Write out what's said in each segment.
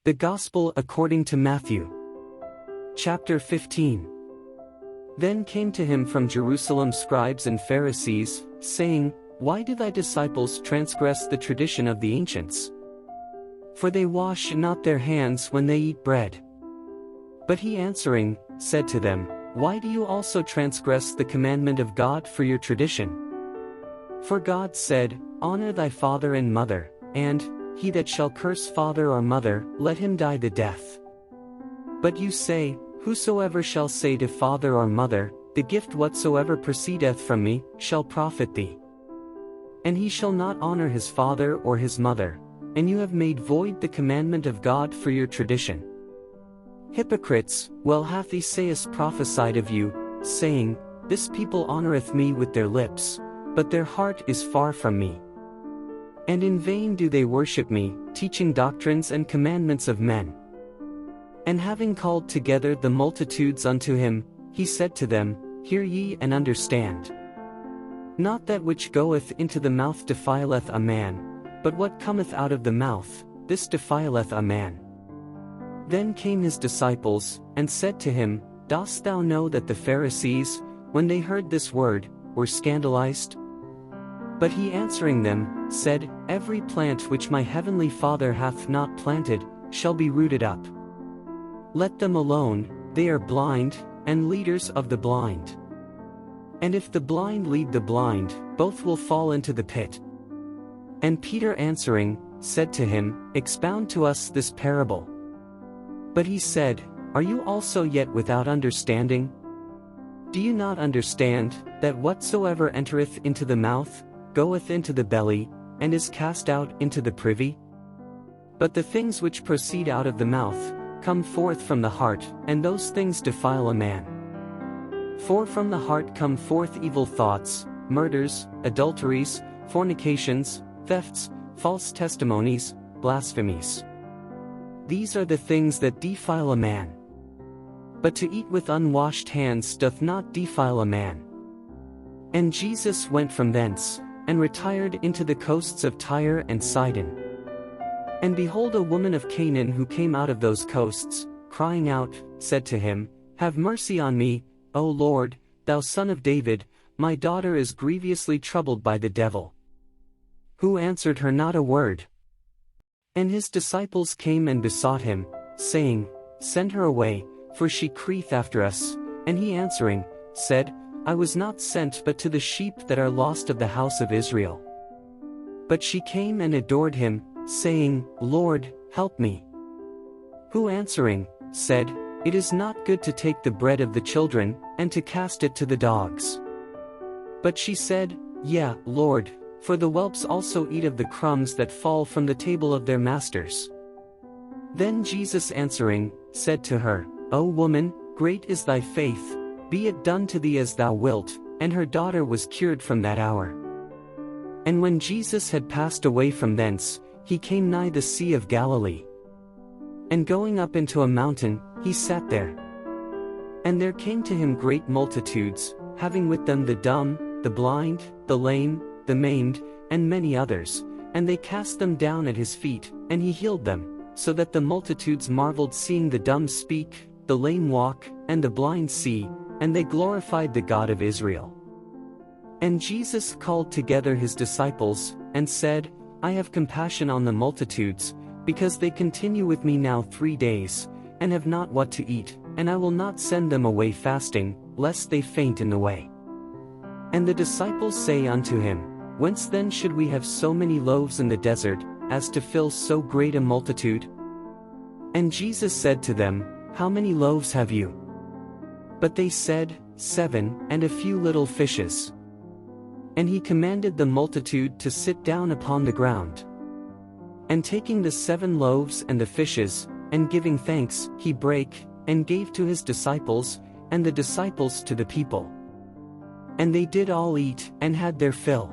The Gospel according to Matthew. Chapter 15. Then came to him from Jerusalem scribes and Pharisees, saying, Why do thy disciples transgress the tradition of the ancients? For they wash not their hands when they eat bread. But he answering, said to them, Why do you also transgress the commandment of God for your tradition? For God said, Honor thy father and mother, and, he that shall curse father or mother, let him die the death. But you say, Whosoever shall say to father or mother, The gift whatsoever proceedeth from me, shall profit thee. And he shall not honor his father or his mother, and you have made void the commandment of God for your tradition. Hypocrites, well hath Esaias prophesied of you, saying, This people honoreth me with their lips, but their heart is far from me. And in vain do they worship me, teaching doctrines and commandments of men. And having called together the multitudes unto him, he said to them, Hear ye and understand. Not that which goeth into the mouth defileth a man, but what cometh out of the mouth, this defileth a man. Then came his disciples, and said to him, Dost thou know that the Pharisees, when they heard this word, were scandalized? But he answering them, said, Every plant which my heavenly Father hath not planted, shall be rooted up. Let them alone, they are blind, and leaders of the blind. And if the blind lead the blind, both will fall into the pit. And Peter answering, said to him, Expound to us this parable. But he said, Are you also yet without understanding? Do you not understand, that whatsoever entereth into the mouth, goeth into the belly, and is cast out into the privy? But the things which proceed out of the mouth, come forth from the heart, and those things defile a man. For from the heart come forth evil thoughts, murders, adulteries, fornications, thefts, false testimonies, blasphemies. These are the things that defile a man. But to eat with unwashed hands doth not defile a man. And Jesus went from thence, and retired into the coasts of Tyre and Sidon. And behold, a woman of Canaan who came out of those coasts, crying out, said to him, Have mercy on me, O Lord, thou Son of David, my daughter is grievously troubled by the devil. Who answered her not a word. And his disciples came and besought him, saying, Send her away, for she crieth after us. And he answering, said, I was not sent but to the sheep that are lost of the house of Israel. But she came and adored him, saying, Lord, help me. Who answering, said, It is not good to take the bread of the children, and to cast it to the dogs. But she said, Yea, Lord, for the whelps also eat of the crumbs that fall from the table of their masters. Then Jesus answering, said to her, O woman, great is thy faith, be it done to thee as thou wilt, and her daughter was cured from that hour. And when Jesus had passed away from thence, he came nigh the Sea of Galilee. And going up into a mountain, he sat there. And there came to him great multitudes, having with them the dumb, the blind, the lame, the maimed, and many others, and they cast them down at his feet, and he healed them, so that the multitudes marveled, seeing the dumb speak, the lame walk, and the blind see, and they glorified the God of Israel. And Jesus called together his disciples, and said, I have compassion on the multitudes, because they continue with me now 3 days, and have not what to eat, and I will not send them away fasting, lest they faint in the way. And the disciples say unto him, Whence then should we have so many loaves in the desert, as to fill so great a multitude? And Jesus said to them, How many loaves have you? But they said, 7, and a few little fishes. And he commanded the multitude to sit down upon the ground. And taking the 7 loaves and the fishes, and giving thanks, he brake, and gave to his disciples, and the disciples to the people. And they did all eat, and had their fill.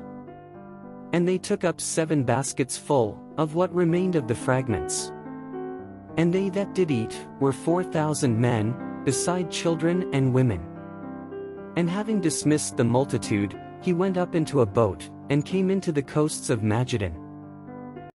And they took up 7 baskets full, of what remained of the fragments. And they that did eat, were 4,000 men, beside children and women. And having dismissed the multitude, he went up into a boat, and came into the coasts of Magadan.